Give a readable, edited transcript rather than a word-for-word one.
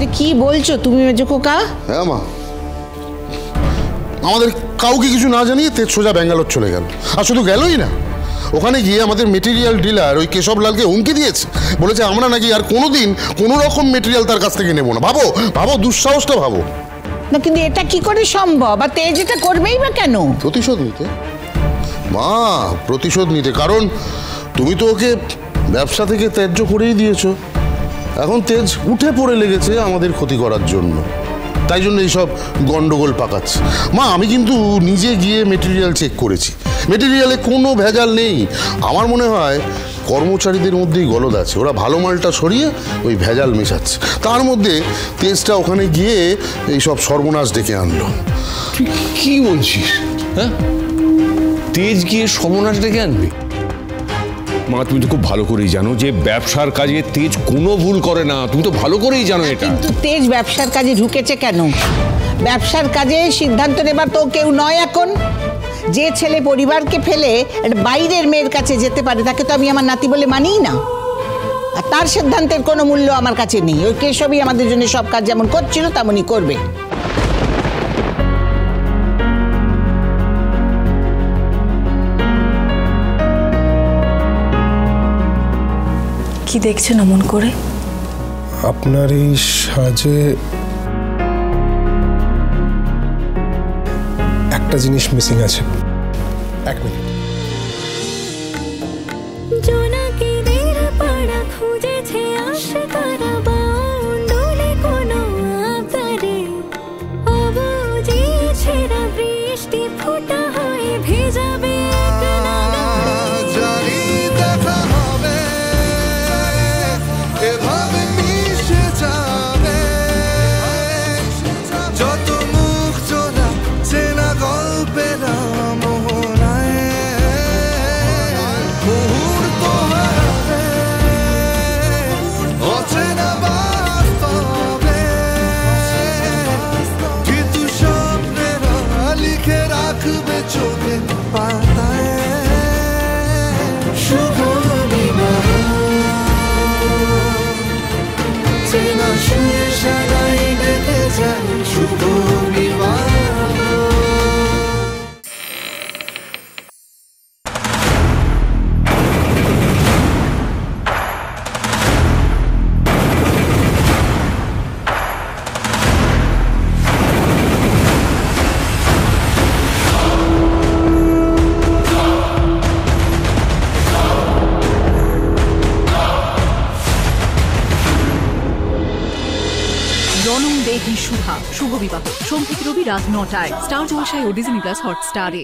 এটা কি বলছো তুমি মেজো খোকা? হ্যাঁ মা, আমাদের কাউকে কিছু না জানিয়ে তেজ সোজা ব্যাঙ্গালোর চলে গেল। আর শুধু গেলই না, ওখানে গিয়ে আমাদের মেটেরিয়াল ডিলার ওই কেশবলালকে হুমকি দিয়েছে, বলেছে আমরা নাকি আর কোনোদিন কোনো রকম মেটেরিয়াল তার কাছ থেকে নেবো না। ভাবো ভাবো, দুঃসাহসটা ভাবো না। কিন্তু এটা কি করে সম্ভব? আর তেজ এটা করবেই বা কেন? প্রতিশোধ নিতে মা, প্রতিশোধ নিতে। কারণ তুমি তো ওকে ব্যবসা থেকে ত্যায্য করেই দিয়েছো। এখন তেজ উঠে পড়ে লেগেছে আমাদের ক্ষতি করার জন্য, তাই জন্য এইসব গন্ডগোল পাকাচ্ছে। মা, আমি কিন্তু নিজে গিয়ে মেটেরিয়াল চেক করেছি, মেটেরিয়ালে কোনো ভেজাল নেই। আমার মনে হয় কর্মচারীদের মধ্যেই গলদ আছে, ওরা ভালো মালটা সরিয়ে ওই ভেজাল মেশাচ্ছে। তার মধ্যে তেজটা ওখানে গিয়ে এইসব সর্বনাশ ডেকে আনলো। তুই কি বলছিস? হ্যাঁ, তেজ গিয়ে সর্বনাশ ডেকে আনবে? মা, তুমি তো খুব ভালো করেই জানো যে ব্যবসার কাজে তেজ কোনো ভুল করে না। তুমি তো ভালো করেই জানো এটা। কিন্তু তেজ ব্যবসার কাজে ঢুকেছে কেন? ব্যবসার কাজে সিদ্ধান্ত নেবার তো কেউ নয় এখন। যে ছেলে পরিবারকে ফেলে বাইরের মেয়ের কাছে যেতে পারে তাকে তো আমি আমার নাতি বলে মানিই না। আর তার সিদ্ধান্তের কোনো মূল্য আমার কাছে নেই। ওই কেশবই আমাদের জন্য সব কাজ যেমন করছিল তেমনই করবে। কি দেখছেন অমন করে? আপনার এই সাজে একটা জিনিস মিসিং আছে। এক মিনিট। জোনাকিদের পাড়া খুঁজেছে আশকারা বাউন্ডুলে কোনো আবদারে, অবুঝে ছেঁড়া বৃষ্টি ফোঁটা হয়ে ভেজাবে এক নাগারে। জানি দেখা হবে, এভাবে মিশে যাবে যত মুখ চোরা চেনা গল্পের মোহনায়। মুহূর্ত হারাবে অচেনা বাস্তবে, কিন্তু স্বপ্নেরা লিখে রাখবে চোখের পাতায়। শুভ বিবাহ চেনা সুরে সারাই ডেকে যায়, শুভ বিবাহ। রণং দেহি শুভা, শুভ বিবাহ, সোম থেকে রবি রাত ৯টায় স্টার জলসায় ও ডিজনি প্লাস হটস্টারে।